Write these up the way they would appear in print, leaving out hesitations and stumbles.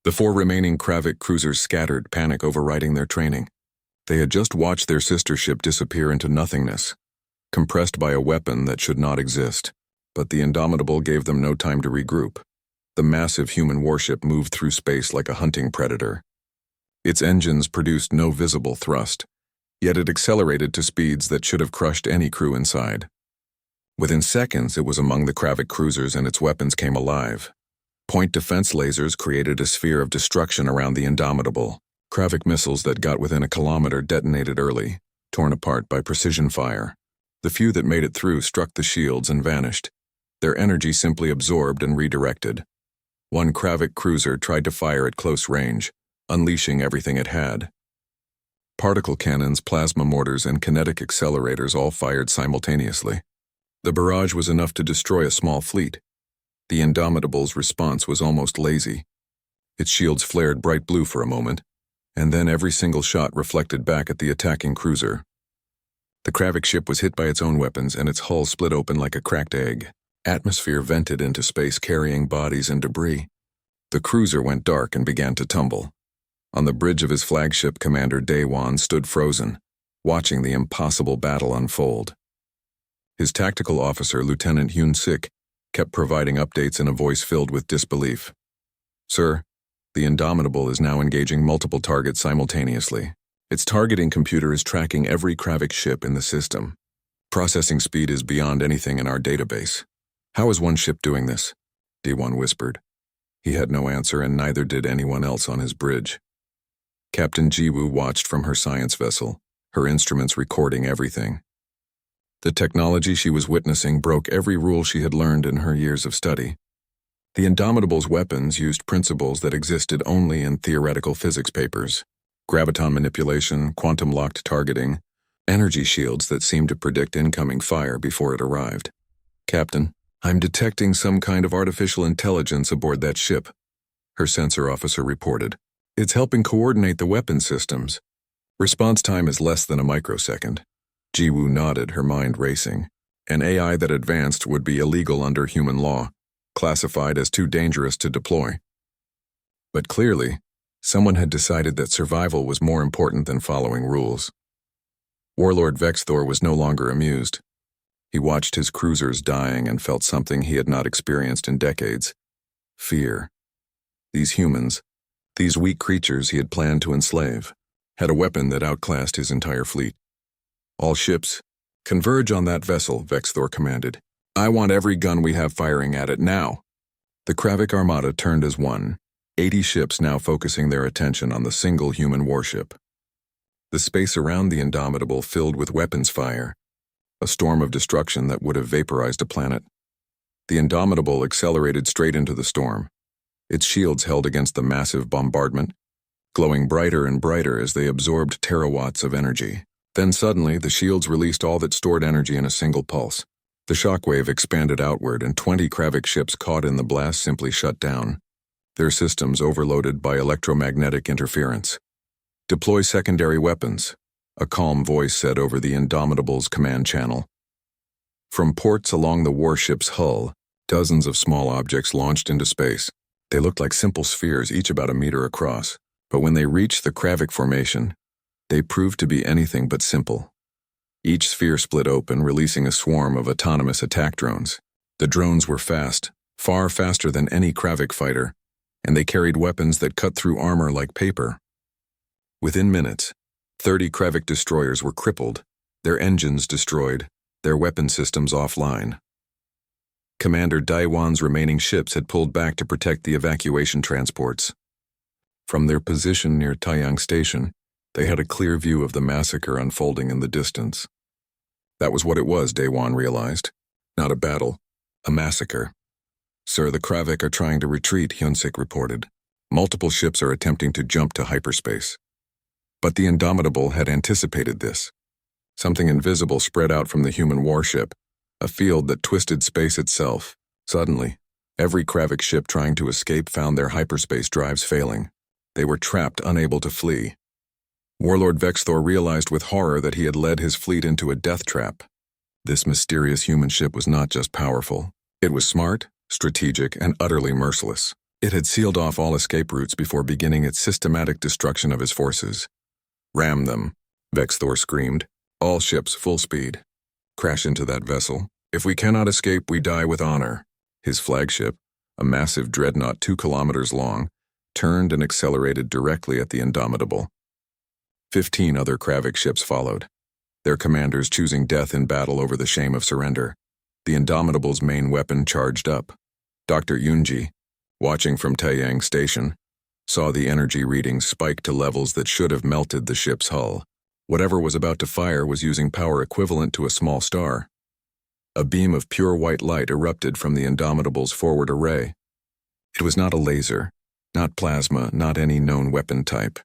The 4 remaining Kravik cruisers scattered, panic overriding their training. They had just watched their sister ship disappear into nothingness, compressed by a weapon that should not exist. But the Indomitable gave them no time to regroup. The massive human warship moved through space like a hunting predator. Its engines produced no visible thrust, yet it accelerated to speeds that should have crushed any crew inside. Within seconds, it was among the Kravik cruisers and its weapons came alive. Point defense lasers created a sphere of destruction around the Indomitable. Kravik missiles that got within a kilometer detonated early, torn apart by precision fire. The few that made it through struck the shields and vanished, their energy simply absorbed and redirected. One Kravik cruiser tried to fire at close range, unleashing everything it had. Particle cannons, plasma mortars, and kinetic accelerators all fired simultaneously. The barrage was enough to destroy a small fleet. The Indomitable's response was almost lazy. Its shields flared bright blue for a moment, and then every single shot reflected back at the attacking cruiser. The Kravik ship was hit by its own weapons, and its hull split open like a cracked egg. Atmosphere vented into space, carrying bodies and debris. The cruiser went dark and began to tumble. On the bridge of his flagship, Commander Daewon stood frozen, watching the impossible battle unfold. His tactical officer, Lieutenant Hyun-sik, kept providing updates in a voice filled with disbelief. "Sir, the Indomitable is now engaging multiple targets simultaneously. Its targeting computer is tracking every Kravik ship in the system. Processing speed is beyond anything in our database. How is one ship doing this?" Daewon whispered. He had no answer, and neither did anyone else on his bridge. Captain Jiwoo watched from her science vessel, her instruments recording everything. The technology she was witnessing broke every rule she had learned in her years of study. The Indomitable's weapons used principles that existed only in theoretical physics papers: graviton manipulation, quantum-locked targeting, energy shields that seemed to predict incoming fire before it arrived. "Captain, I'm detecting some kind of artificial intelligence aboard that ship," her sensor officer reported. "It's helping coordinate the weapon systems. Response time is less than a microsecond." Jiwoo nodded, her mind racing. An AI that advanced would be illegal under human law, classified as too dangerous to deploy. But clearly, someone had decided that survival was more important than following rules. Warlord Vexthor was no longer amused. He watched his cruisers dying and felt something he had not experienced in decades: fear. These humans, these weak creatures he had planned to enslave, had a weapon that outclassed his entire fleet. "All ships, converge on that vessel," Vexthor commanded. "I want every gun we have firing at it now." The Kravik armada turned as one, 80 ships now focusing their attention on the single human warship. The space around the Indomitable filled with weapons fire, a storm of destruction that would have vaporized a planet. The Indomitable accelerated straight into the storm, its shields held against the massive bombardment, glowing brighter and brighter as they absorbed terawatts of energy. Then suddenly, the shields released all that stored energy in a single pulse. The shockwave expanded outward, and 20 Kravik ships caught in the blast simply shut down, their systems overloaded by electromagnetic interference. "Deploy secondary weapons," a calm voice said over the Indomitable's command channel. From ports along the warship's hull, dozens of small objects launched into space. They looked like simple spheres, each about a meter across, but when they reached the Kravik formation, they proved to be anything but simple. Each sphere split open, releasing a swarm of autonomous attack drones. The drones were fast, far faster than any Kravik fighter, and they carried weapons that cut through armor like paper. Within minutes, 30 Kravik destroyers were crippled, their engines destroyed, their weapon systems offline. Commander Daewon's remaining ships had pulled back to protect the evacuation transports. From their position near Taeyang Station, they had a clear view of the massacre unfolding in the distance. That was what it was, Daewon realized. Not a battle, a massacre. "Sir, the Kravik are trying to retreat," Hyun-sik reported. "Multiple ships are attempting to jump to hyperspace." But the Indomitable had anticipated this. Something invisible spread out from the human warship, a field that twisted space itself. Suddenly, every Kravik ship trying to escape found their hyperspace drives failing. They were trapped, unable to flee. Warlord Vexthor realized with horror that he had led his fleet into a death trap. This mysterious human ship was not just powerful. It was smart, strategic, and utterly merciless. It had sealed off all escape routes before beginning its systematic destruction of his forces. "Ram them," Vexthor screamed. "All ships, full speed. Crash into that vessel. If we cannot escape, we die with honor." His flagship, a massive dreadnought 2 kilometers long, turned and accelerated directly at the Indomitable. 15 other Kravik ships followed, their commanders choosing death in battle over the shame of surrender. The Indomitable's main weapon charged up. Dr. Yunji, watching from Taiyang Station, saw the energy readings spike to levels that should have melted the ship's hull. Whatever was about to fire was using power equivalent to a small star. A beam of pure white light erupted from the Indomitable's forward array. It was not a laser, not plasma, not any known weapon type.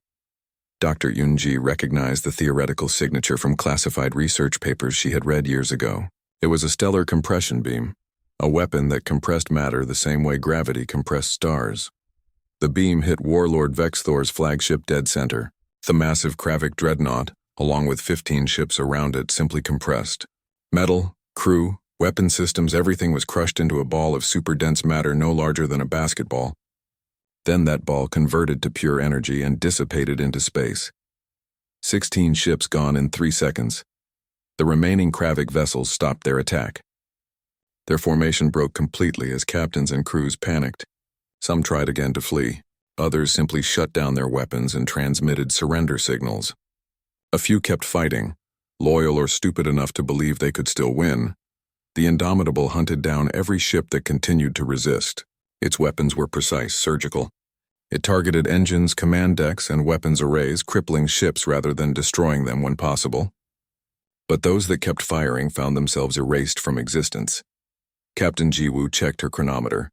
Dr. Yunji recognized the theoretical signature from classified research papers she had read years ago. It was a stellar compression beam, a weapon that compressed matter the same way gravity compressed stars. The beam hit Warlord Vexthor's flagship dead center. The massive Kravik dreadnought, along with 15 ships around it, simply compressed. Metal, crew, weapon systems, everything was crushed into a ball of super-dense matter no larger than a basketball. Then that ball converted to pure energy and dissipated into space. 16 ships gone in 3 seconds. The remaining Kravik vessels stopped their attack. Their formation broke completely as captains and crews panicked. Some tried again to flee. Others simply shut down their weapons and transmitted surrender signals. A few kept fighting, loyal or stupid enough to believe they could still win. The Indomitable hunted down every ship that continued to resist. Its weapons were precise, surgical. It targeted engines, command decks, and weapons arrays, crippling ships rather than destroying them when possible. But those that kept firing found themselves erased from existence. Captain Jiwoo checked her chronometer.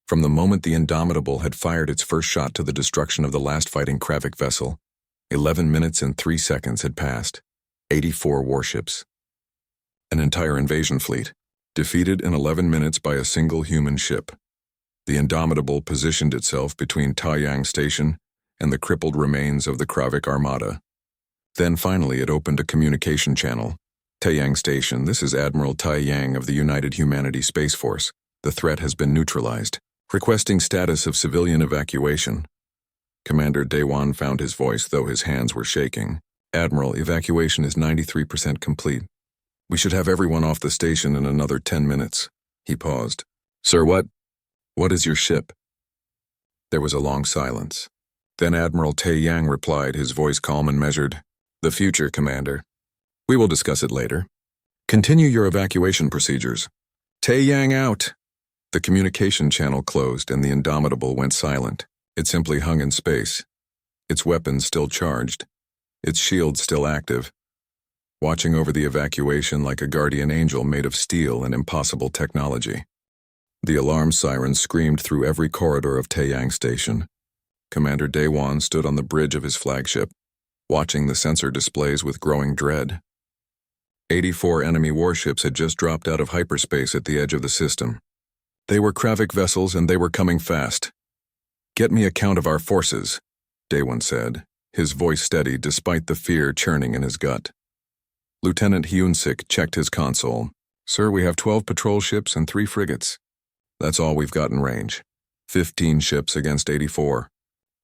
From the moment the Indomitable had fired its first shot to the destruction of the last fighting Kravik vessel, 11 minutes and 3 seconds had passed. 84 warships. An entire invasion fleet, defeated in 11 minutes by a single human ship. The Indomitable positioned itself between Taiyang Station and the crippled remains of the Kravik Armada. Then finally it opened a communication channel. "Taiyang Station, this is Admiral Taiyang of the United Humanity Space Force. The threat has been neutralized. Requesting status of civilian evacuation." Commander Daewon found his voice, though his hands were shaking. "Admiral, evacuation is 93% complete. We should have everyone off the station in another 10 minutes. He paused. "Sir, what? What is your ship?" There was a long silence. Then Admiral Taiyang replied, his voice calm and measured. "The future, Commander. We will discuss it later. Continue your evacuation procedures." "Taiyang out!" The communication channel closed and the Indomitable went silent. It simply hung in space, its weapons still charged, its shield still active, watching over the evacuation like a guardian angel made of steel and impossible technology. The alarm siren screamed through every corridor of Taiyang Station. Commander Daewon stood on the bridge of his flagship, watching the sensor displays with growing dread. 84 enemy warships had just dropped out of hyperspace at the edge of the system. They were Kravik vessels and they were coming fast. "Get me a count of our forces," Daewon said, his voice steady despite the fear churning in his gut. Lieutenant Hyun-sik checked his console. "Sir, we have 12 patrol ships and 3 frigates. That's all we've got in range. 15 ships against 84.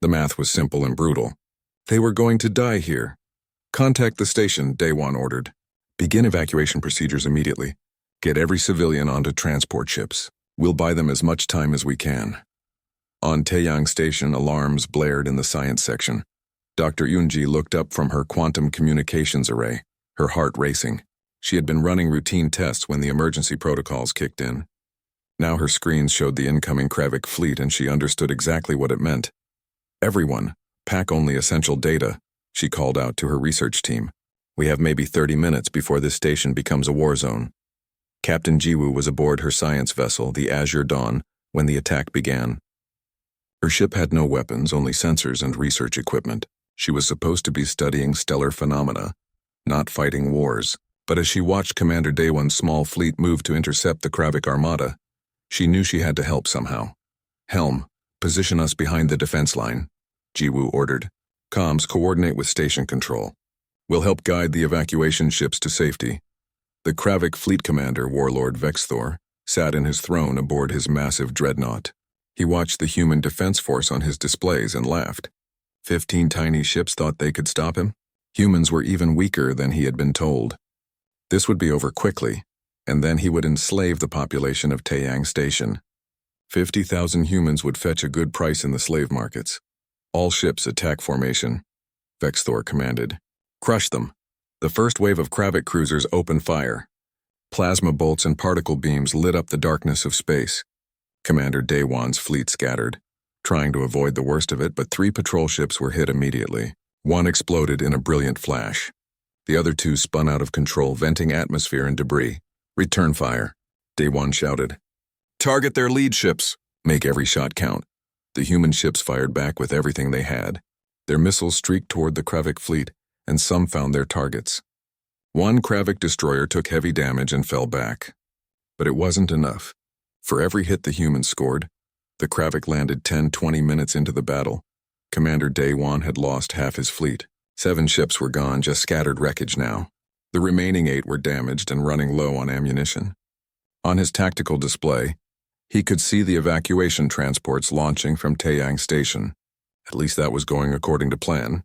The math was simple and brutal. They were going to die here. "Contact the station," Daewon ordered. "Begin evacuation procedures immediately. Get every civilian onto transport ships. We'll buy them as much time as we can." On Taiyang Station, alarms blared in the science section. Dr. Yunji looked up from her quantum communications array, her heart racing. She had been running routine tests when the emergency protocols kicked in. Now her screens showed the incoming Kravik fleet and she understood exactly what it meant. "Everyone, pack only essential data," she called out to her research team. "We have maybe 30 minutes before this station becomes a war zone." Captain Jiwoo was aboard her science vessel, the Azure Dawn, when the attack began. Her ship had no weapons, only sensors and research equipment. She was supposed to be studying stellar phenomena, not fighting wars. But as she watched Commander Daewon's small fleet move to intercept the Kravik Armada, she knew she had to help somehow. "Helm, position us behind the defense line," Jiwoo ordered. "Comms, coordinate with station control. We'll help guide the evacuation ships to safety." The Kravik fleet commander, Warlord Vexthor, sat in his throne aboard his massive dreadnought. He watched the human defense force on his displays and laughed. 15 tiny ships thought they could stop him? Humans were even weaker than he had been told. This would be over quickly, and then he would enslave the population of Taeyang Station. 50,000 humans would fetch a good price in the slave markets. All ships attack formation, Vexthor commanded. Crush them. The first wave of Kravik cruisers opened fire. Plasma bolts and particle beams lit up the darkness of space. Commander Daewon's fleet scattered, trying to avoid the worst of it, but 3 patrol ships were hit immediately. One exploded in a brilliant flash. The other 2 spun out of control, venting atmosphere and debris. Return fire, Daewon shouted. Target their lead ships. Make every shot count. The human ships fired back with everything they had. Their missiles streaked toward the Kravik fleet, and some found their targets. One Kravik destroyer took heavy damage and fell back. But it wasn't enough. For every hit the humans scored, the Kravik landed 10-20 minutes into the battle. Commander Daewon had lost half his fleet. 7 ships were gone, just scattered wreckage now. The remaining 8 were damaged and running low on ammunition. On his tactical display, he could see the evacuation transports launching from Taeyang Station. At least that was going according to plan.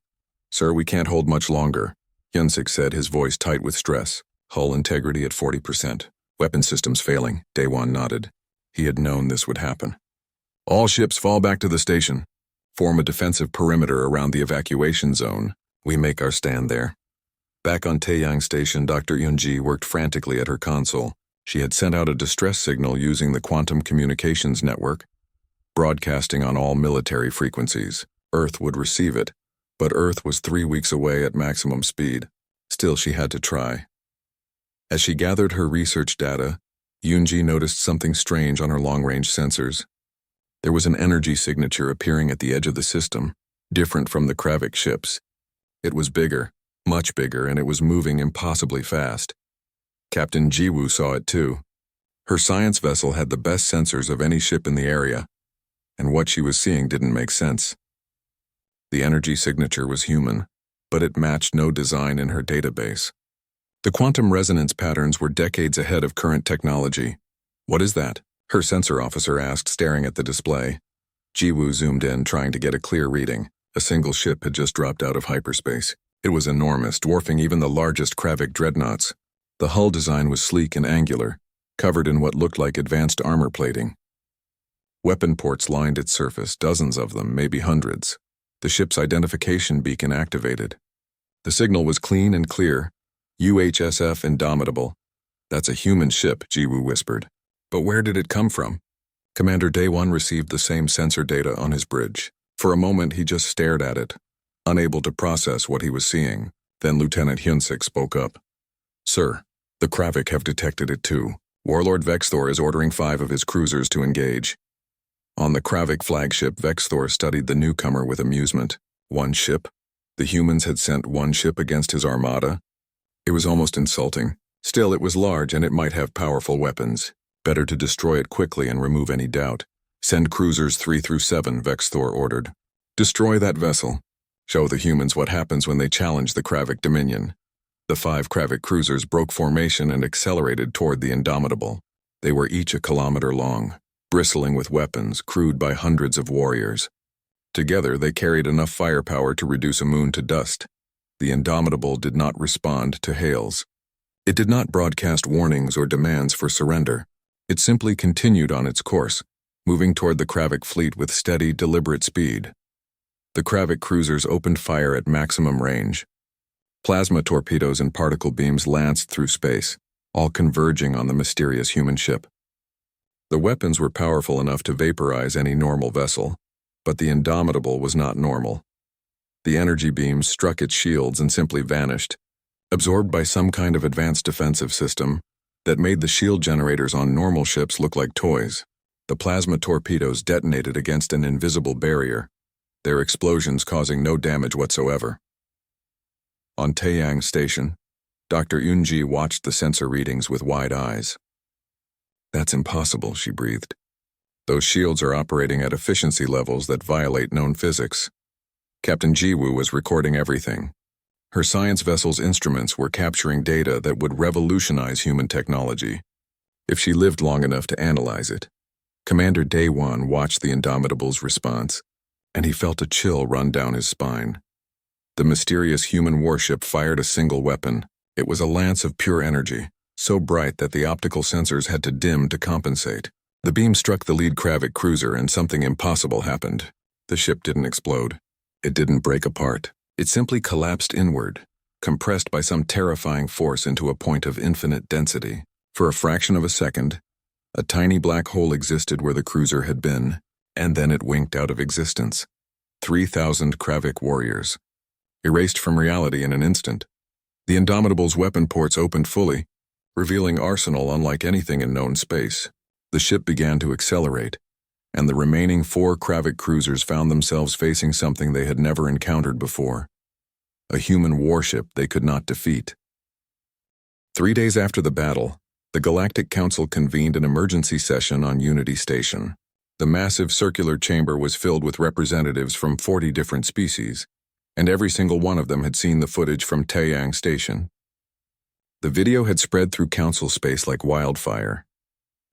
Sir, we can't hold much longer, Hyunsik said, his voice tight with stress. Hull integrity at 40%. Weapon systems failing, Daewon nodded. He had known this would happen. All ships fall back to the station. Form a defensive perimeter around the evacuation zone. We make our stand there. Back on Taeyang Station, Dr. Yunji worked frantically at her console. She had sent out a distress signal using the quantum communications network, broadcasting on all military frequencies. Earth would receive it, but Earth was 3 weeks away at maximum speed. Still, she had to try. As she gathered her research data, Yunji noticed something strange on her long-range sensors. There was an energy signature appearing at the edge of the system, different from the Kravik ships. It was bigger, much bigger, and it was moving impossibly fast. Captain Jiwoo saw it too. Her science vessel had the best sensors of any ship in the area, and what she was seeing didn't make sense. The energy signature was human, but it matched no design in her database. The quantum resonance patterns were decades ahead of current technology. What is that? Her sensor officer asked, staring at the display. Jiwoo zoomed in, trying to get a clear reading. A single ship had just dropped out of hyperspace. It was enormous, dwarfing even the largest Kravik dreadnoughts. The hull design was sleek and angular, covered in what looked like advanced armor plating. Weapon ports lined its surface, dozens of them, maybe hundreds. The ship's identification beacon activated. The signal was clean and clear. UHSF Indomitable. That's a human ship, Jiwoo whispered. But where did it come from? Commander Daewon received the same sensor data on his bridge. For a moment, he just stared at it, unable to process what he was seeing. Then Lieutenant Hyunsik spoke up. Sir, the Kravik have detected it too. Warlord Vexthor is ordering 5 of his cruisers to engage. On the Kravik flagship, Vexthor studied the newcomer with amusement. 1 ship? The humans had sent 1 ship against his armada? It was almost insulting. Still, it was large and it might have powerful weapons. Better to destroy it quickly and remove any doubt. Send cruisers 3 through 7, Vexthor ordered. Destroy that vessel. Show the humans what happens when they challenge the Kravik Dominion. The 5 Kravik cruisers broke formation and accelerated toward the Indomitable. They were each a kilometer long, bristling with weapons, crewed by hundreds of warriors. Together, they carried enough firepower to reduce a moon to dust. The Indomitable did not respond to hails. It did not broadcast warnings or demands for surrender. It simply continued on its course, moving toward the Kravik fleet with steady, deliberate speed. The Kravik cruisers opened fire at maximum range. Plasma torpedoes and particle beams lanced through space, all converging on the mysterious human ship. The weapons were powerful enough to vaporize any normal vessel, but the Indomitable was not normal. The energy beams struck its shields and simply vanished, absorbed by some kind of advanced defensive system that made the shield generators on normal ships look like toys. The plasma torpedoes detonated against an invisible barrier, their explosions causing no damage whatsoever. On Taeyang Station, Dr. Yunji watched the sensor readings with wide eyes. That's impossible, she breathed. Those shields are operating at efficiency levels that violate known physics. Captain Jiwoo was recording everything. Her science vessel's instruments were capturing data that would revolutionize human technology, if she lived long enough to analyze it. Commander Day One watched the Indomitable's response, and he felt a chill run down his spine. The mysterious human warship fired a single weapon. It was a lance of pure energy, so bright that the optical sensors had to dim to compensate. The beam struck the lead Kravik cruiser and something impossible happened. The ship didn't explode. It didn't break apart. It simply collapsed inward, compressed by some terrifying force into a point of infinite density. For a fraction of a second, a tiny black hole existed where the cruiser had been, and then it winked out of existence. 3,000 Kravik warriors, erased from reality in an instant. The Indomitable's weapon ports opened fully, revealing arsenal unlike anything in known space. The ship began to accelerate, and the remaining 4 Kravik cruisers found themselves facing something they had never encountered before. A human warship they could not defeat. 3 days after the battle, the Galactic Council convened an emergency session on Unity Station. The massive circular chamber was filled with representatives from 40 different species, and every single one of them had seen the footage from Taeyang Station. The video had spread through Council space like wildfire.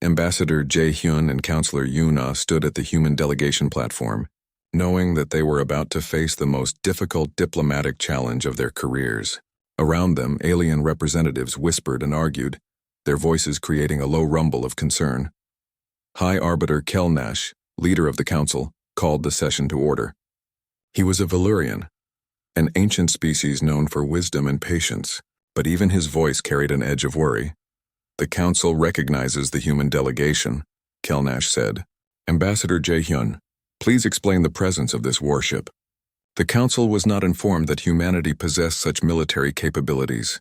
Ambassador Jae-hyun and Counselor Yoon-ah stood at the human delegation platform, knowing that they were about to face the most difficult diplomatic challenge of their careers. Around them, alien representatives whispered and argued, their voices creating a low rumble of concern. High Arbiter Kelnash, leader of the council, called the session to order. He was a Valyrian, an ancient species known for wisdom and patience, but even his voice carried an edge of worry. The council recognizes the human delegation, Kelnash said. Ambassador Jae-hyun, please explain the presence of this warship. The council was not informed that humanity possessed such military capabilities.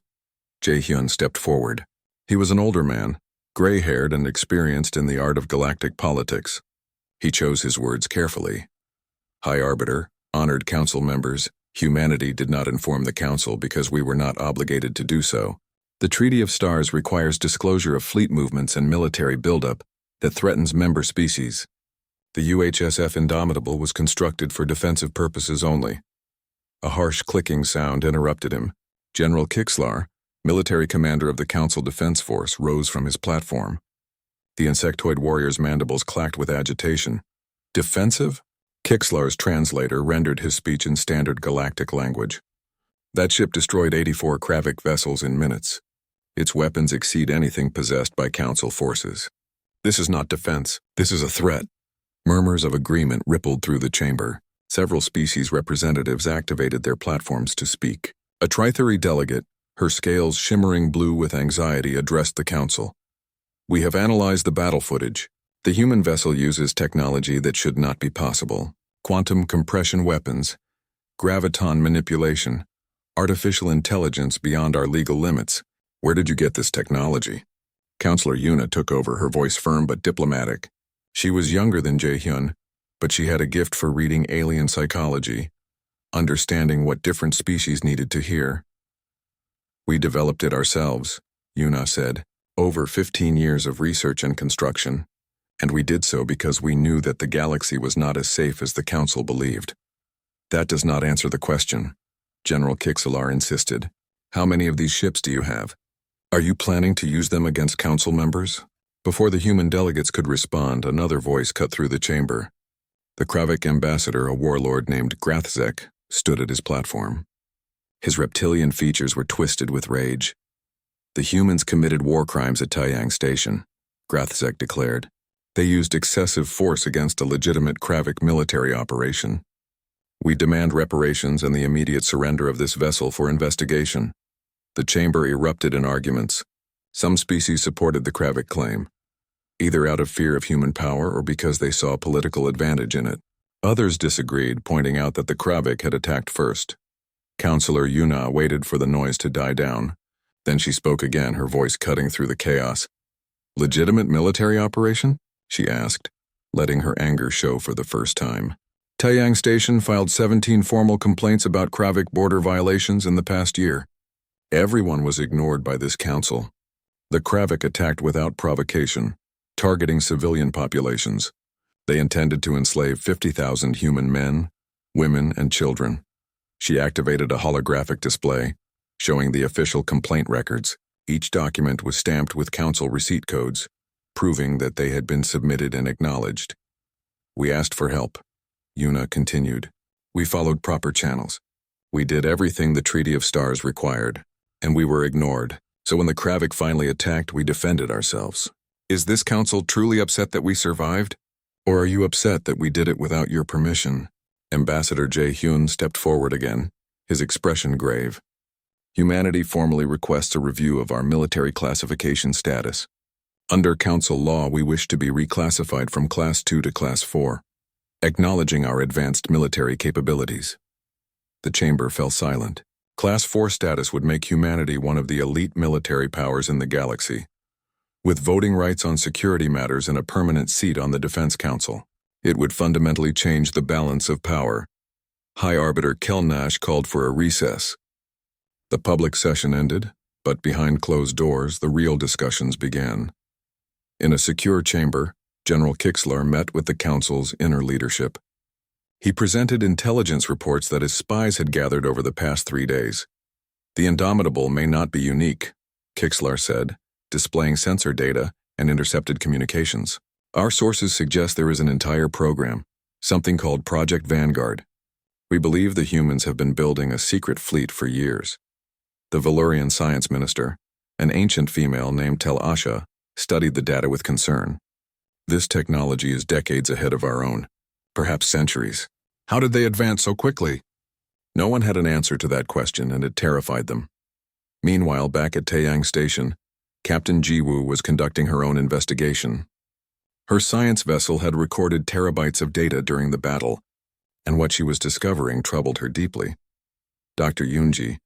Jae-hyun stepped forward. He was an older man, gray-haired and experienced in the art of galactic politics. He chose his words carefully. High Arbiter, honored council members, humanity did not inform the council because we were not obligated to do so. The Treaty of Stars requires disclosure of fleet movements and military buildup that threatens member species. The UHSF Indomitable was constructed for defensive purposes only. A harsh clicking sound interrupted him. General Kixlar, military commander of the Council Defense Force, rose from his platform. The insectoid warrior's mandibles clacked with agitation. Defensive? Kixlar's translator rendered his speech in standard galactic language. That ship destroyed 84 Kravik vessels in minutes. Its weapons exceed anything possessed by Council forces. This is not defense. This is a threat. Murmurs of agreement rippled through the chamber. Several species representatives activated their platforms to speak. A Trithuri delegate, her scales shimmering blue with anxiety, addressed the council. We have analyzed the battle footage. The human vessel uses technology that should not be possible. Quantum compression weapons, graviton manipulation, artificial intelligence beyond our legal limits. Where did you get this technology? Counselor Yuna took over, her voice firm but diplomatic. She was younger than Jae-hyun, but she had a gift for reading alien psychology, understanding what different species needed to hear. We developed it ourselves, Yuna said, over 15 years of research and construction, and we did so because we knew that the galaxy was not as safe as the Council believed. That does not answer the question, General Kixlar insisted. How many of these ships do you have? Are you planning to use them against Council members? Before the human delegates could respond, another voice cut through the chamber. The Kravik ambassador, a warlord named Grathzek, stood at his platform. His reptilian features were twisted with rage. The humans committed war crimes at Taeyang Station, Grathzek declared. They used excessive force against a legitimate Kravik military operation. We demand reparations and the immediate surrender of this vessel for investigation. The chamber erupted in arguments. Some species supported the Kravik claim, either out of fear of human power or because they saw political advantage in it. Others disagreed, pointing out that the Kravik had attacked first. Counselor Yuna waited for the noise to die down. Then she spoke again, her voice cutting through the chaos. Legitimate military operation? She asked, letting her anger show for the first time. Taeyang Station filed 17 formal complaints about Kravik border violations in the past year. Everyone was ignored by this council. The Kravik attacked without provocation, targeting civilian populations. They intended to enslave 50,000 human men, women, and children. She activated a holographic display, showing the official complaint records. Each document was stamped with council receipt codes, proving that they had been submitted and acknowledged. We asked for help. Yuna continued. We followed proper channels. We did everything the Treaty of Stars required, and we were ignored. So when the Kravik finally attacked, we defended ourselves. Is this council truly upset that we survived? Or are you upset that we did it without your permission? Ambassador Jae-hyun stepped forward again, his expression grave. Humanity formally requests a review of our military classification status. Under council law, we wish to be reclassified from Class 2 to Class 4, acknowledging our advanced military capabilities. The chamber fell silent. Class 4 status would make humanity one of the elite military powers in the galaxy, with voting rights on security matters and a permanent seat on the Defense Council. It would fundamentally change the balance of power. High Arbiter Kelnash called for a recess. The public session ended, but behind closed doors, the real discussions began. In a secure chamber, General Kixlar met with the Council's inner leadership. He presented intelligence reports that his spies had gathered over the past 3 days. The Indomitable may not be unique, Kixlar said, displaying sensor data and intercepted communications. Our sources suggest there is an entire program, something called Project Vanguard. We believe the humans have been building a secret fleet for years. The Valurian science minister, an ancient female named Tel Asha, studied the data with concern. This technology is decades ahead of our own, perhaps centuries. How did they advance so quickly? No one had an answer to that question, and it terrified them. Meanwhile, back at Taeyang Station, Captain Jiwoo was conducting her own investigation. Her science vessel had recorded terabytes of data during the battle, and what she was discovering troubled her deeply. Dr. Yoonji,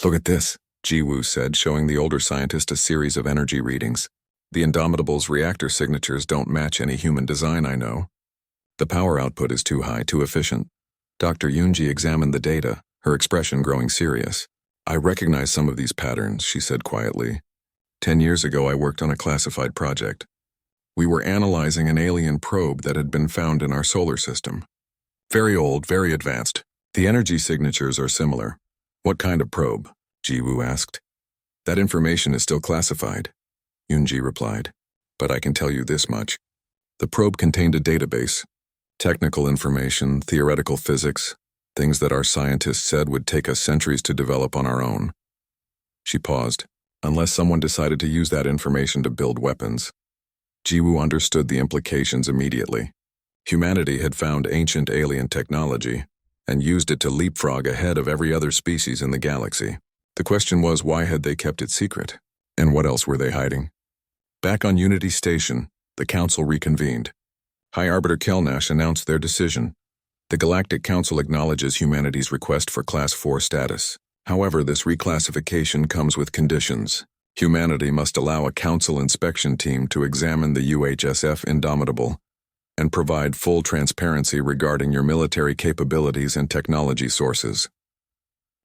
look at this, Jiwoo said, showing the older scientist a series of energy readings. The Indomitable's reactor signatures don't match any human design I know. The power output is too high, too efficient. Dr. Yoonji examined the data, her expression growing serious. I recognize some of these patterns, she said quietly. 10 years ago, I worked on a classified project. We were analyzing an alien probe that had been found in our solar system. Very old, very advanced. The energy signatures are similar. What kind of probe? Jiwoo asked. That information is still classified, Yoonji replied. But I can tell you this much. The probe contained a database. Technical information, theoretical physics, things that our scientists said would take us centuries to develop on our own. She paused. Unless someone decided to use that information to build weapons. Jiwoo understood the implications immediately. Humanity had found ancient alien technology and used it to leapfrog ahead of every other species in the galaxy. The question was, why had they kept it secret? And what else were they hiding? Back on Unity Station, the Council reconvened. High Arbiter Kelnash announced their decision. The Galactic Council acknowledges humanity's request for Class 4 status. However, this reclassification comes with conditions. Humanity must allow a council inspection team to examine the UHSF Indomitable and provide full transparency regarding your military capabilities and technology sources.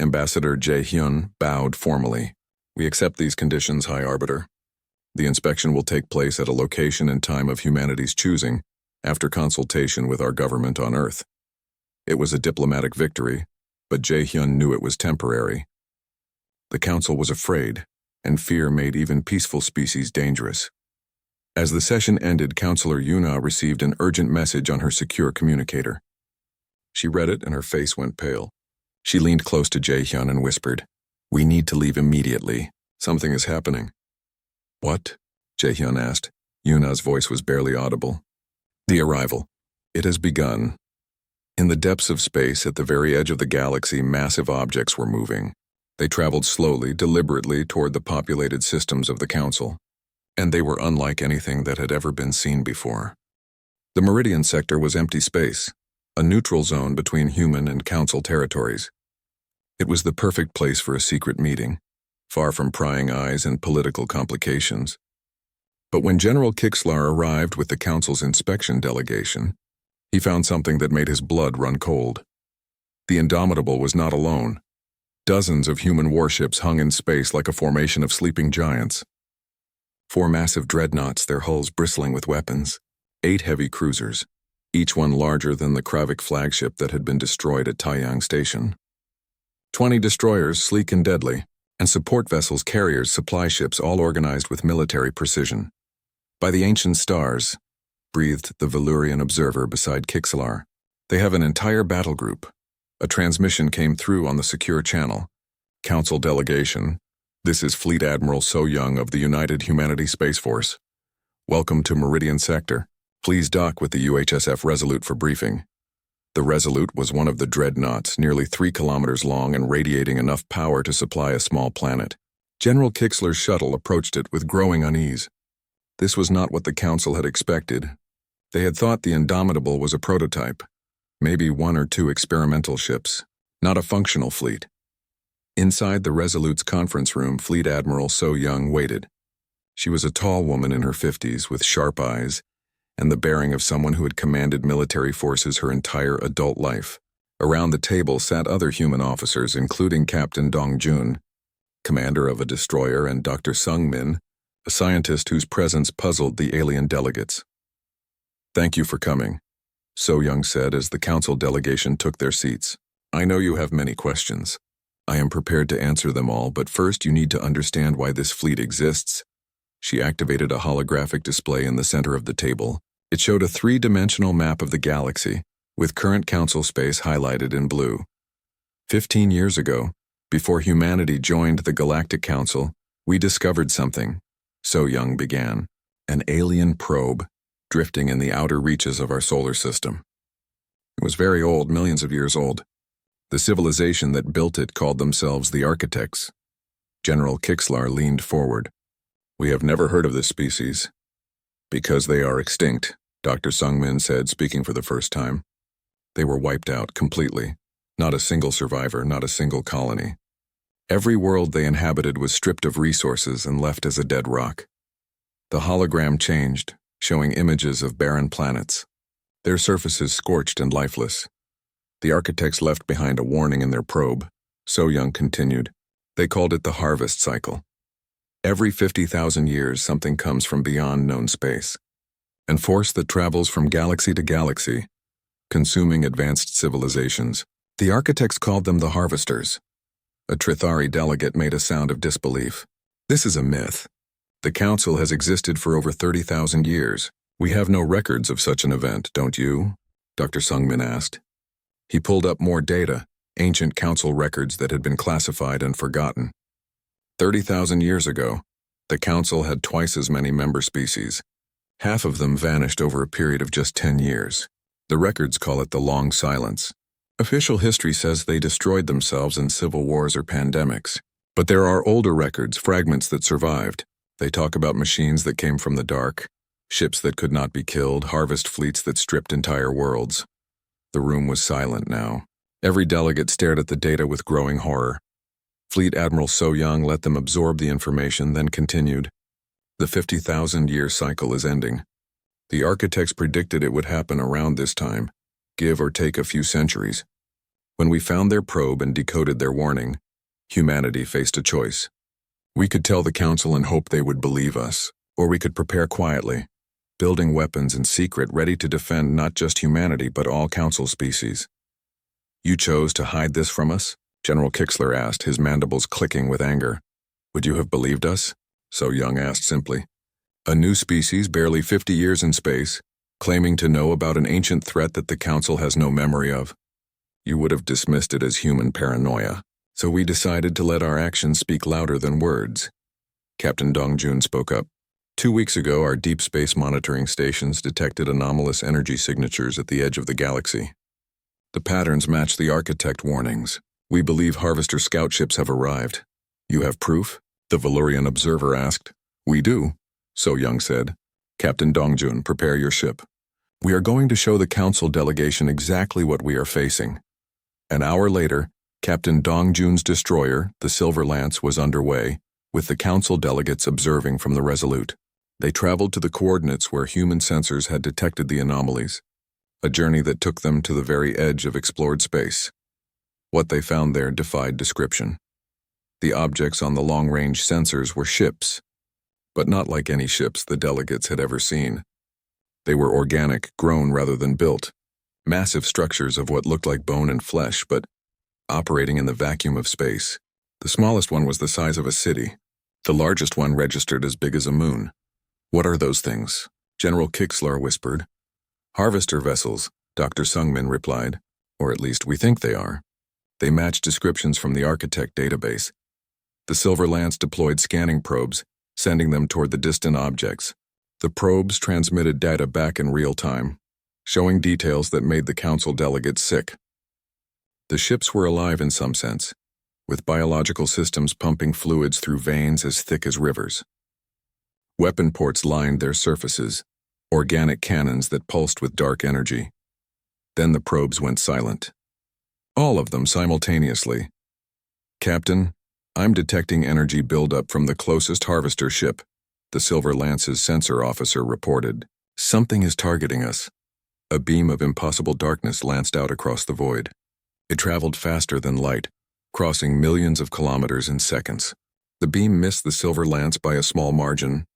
Ambassador Jae-hyun bowed formally. We accept these conditions, High Arbiter. The inspection will take place at a location and time of humanity's choosing, after consultation with our government on Earth. It was a diplomatic victory, but Jae-hyun knew it was temporary. The council was afraid, and fear made even peaceful species dangerous. As the session ended, Counselor Yuna received an urgent message on her secure communicator. She read it and her face went pale. She leaned close to Jae-hyun and whispered, "We need to leave immediately. Something is happening." "What?" Jae-hyun asked. Yuna's voice was barely audible. "The arrival. It has begun." In the depths of space, at the very edge of the galaxy, massive objects were moving. They traveled slowly, deliberately toward the populated systems of the Council, and they were unlike anything that had ever been seen before. The Meridian sector was empty space, a neutral zone between human and Council territories. It was the perfect place for a secret meeting, far from prying eyes and political complications. But when General Kixlar arrived with the Council's inspection delegation, he found something that made his blood run cold. The Indomitable was not alone. Dozens of human warships hung in space like a formation of sleeping giants. 4 massive dreadnoughts, their hulls bristling with weapons. 8 heavy cruisers, each one larger than the Kravik flagship that had been destroyed at Taeyang Station. 20 destroyers, sleek and deadly, and support vessels, carriers, supply ships, all organized with military precision. By the ancient stars, breathed the Valurian observer beside Kixelar. They have an entire battle group. A transmission came through on the secure channel. Council delegation. This is Fleet Admiral So Young of the United Humanity Space Force. Welcome to Meridian Sector. Please dock with the UHSF Resolute for briefing. The Resolute was one of the dreadnoughts, nearly 3 kilometers long and radiating enough power to supply a small planet. General Kixler's shuttle approached it with growing unease. This was not what the Council had expected. They had thought the Indomitable was a prototype, maybe 1 or 2 experimental ships, not a functional fleet. Inside the Resolute's conference room, Fleet Admiral So Young waited. She was a tall woman in her 50s with sharp eyes and the bearing of someone who had commanded military forces her entire adult life. Around the table sat other human officers, including Captain Dong Jun, commander of a destroyer, and Dr. Sung Min, a scientist whose presence puzzled the alien delegates. "Thank you for coming," So Young said as the council delegation took their seats. "I know you have many questions. I am prepared to answer them all, but first you need to understand why this fleet exists." She activated a holographic display in the center of the table. It showed a 3-dimensional map of the galaxy, with current council space highlighted in blue. 15 years ago, before humanity joined the Galactic Council, we discovered something, So Young began. An alien probe, drifting in the outer reaches of our solar system. It was very old, millions of years old. The civilization that built it called themselves the Architects. General Kixlar leaned forward. "We have never heard of this species." "Because they are extinct," Dr. Sungmin said, speaking for the first time. "They were wiped out completely. Not a single survivor, not a single colony. Every world they inhabited was stripped of resources and left as a dead rock." The hologram changed, showing images of barren planets, their surfaces scorched and lifeless. The Architects left behind a warning in their probe. So Young continued. They called it the harvest cycle. Every 50,000 years, something comes from beyond known space, and force that travels from galaxy to galaxy, consuming advanced civilizations. The Architects called them the Harvesters. A Trithari delegate made a sound of disbelief. "This is a myth. The Council has existed for over 30,000 years. We have no records of such an event, don't you?" Dr. Sungmin asked. He pulled up more data, ancient Council records that had been classified and forgotten. 30,000 years ago, the Council had twice as many member species. Half of them vanished over a period of just 10 years. The records call it the Long Silence. Official history says they destroyed themselves in civil wars or pandemics. But there are older records, fragments that survived. They talk about machines that came from the dark, ships that could not be killed, harvest fleets that stripped entire worlds. The room was silent now. Every delegate stared at the data with growing horror. Fleet Admiral So Young let them absorb the information, then continued. "The 50,000-year cycle is ending. The Architects predicted it would happen around this time, give or take a few centuries. When we found their probe and decoded their warning, humanity faced a choice. We could tell the Council and hope they would believe us, or we could prepare quietly, building weapons in secret ready to defend not just humanity but all Council species. You chose to hide this from us?" General Kixler asked, his mandibles clicking with anger. "Would you have believed us?" So Young asked simply. "A new species barely 50 years in space, claiming to know about an ancient threat that the Council has no memory of. You would have dismissed it as human paranoia. So we decided to let our actions speak louder than words." Captain Dong Jun spoke up. 2 weeks ago, our deep space monitoring stations detected anomalous energy signatures at the edge of the galaxy. The patterns match the Architect warnings. We believe Harvester scout ships have arrived. You have proof? The Valurian observer asked. We do, So Young said. Captain Dong Jun, prepare your ship. We are going to show the Council delegation exactly what we are facing. An hour later, Captain Dong Jun's destroyer, the Silver Lance, was underway, with the Council delegates observing from the Resolute. They traveled to the coordinates where human sensors had detected the anomalies, a journey that took them to the very edge of explored space. What they found there defied description. The objects on the long-range sensors were ships, but not like any ships the delegates had ever seen. They were organic, grown rather than built, massive structures of what looked like bone and flesh, but operating in the vacuum of space. The smallest one was the size of a city. The largest one registered as big as a moon. What are those things? General Kixlar whispered. Harvester vessels, Dr. Sungmin replied. Or at least we think they are. They match descriptions from the architect database. The Silver Lance deployed scanning probes, sending them toward the distant objects. The probes transmitted data back in real time, showing details that made the council delegates sick. The ships were alive in some sense, with biological systems pumping fluids through veins as thick as rivers. Weapon ports lined their surfaces, organic cannons that pulsed with dark energy. Then the probes went silent. All of them simultaneously. Captain, I'm detecting energy buildup from the closest harvester ship, the Silver Lance's sensor officer reported. Something is targeting us. A beam of impossible darkness lanced out across the void. It traveled faster than light, crossing millions of kilometers in seconds. The beam missed the Silver Lance by a small margin,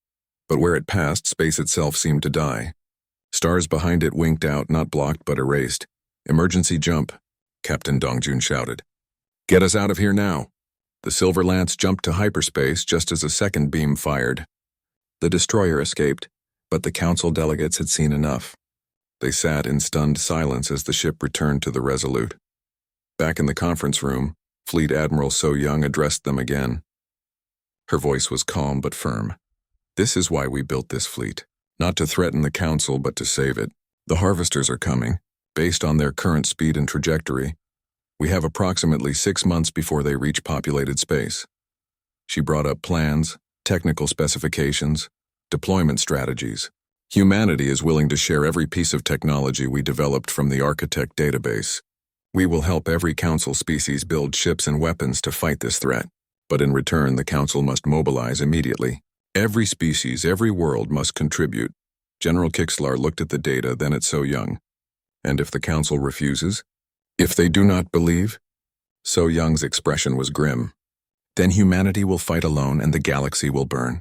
but where it passed, space itself seemed to die. Stars behind it winked out, not blocked but erased. Emergency jump, Captain Dongjun shouted. Get us out of here now. The Silver Lance jumped to hyperspace just as a second beam fired. The destroyer escaped, but the council delegates had seen enough. They sat in stunned silence as the ship returned to the Resolute. Back in the conference room, Fleet Admiral So Young addressed them again. Her voice was calm but firm. This is why we built this fleet. Not to threaten the council, but to save it. The harvesters are coming, based on their current speed and trajectory. We have approximately 6 months before they reach populated space. She brought up plans, technical specifications, deployment strategies. Humanity is willing to share every piece of technology we developed from the architect database. We will help every council species build ships and weapons to fight this threat. But in return, the council must mobilize immediately. Every species, every world must contribute. General Kixlar looked at the data, then at So Young. And if the council refuses? If they do not believe? So Young's expression was grim. Then humanity will fight alone and the galaxy will burn.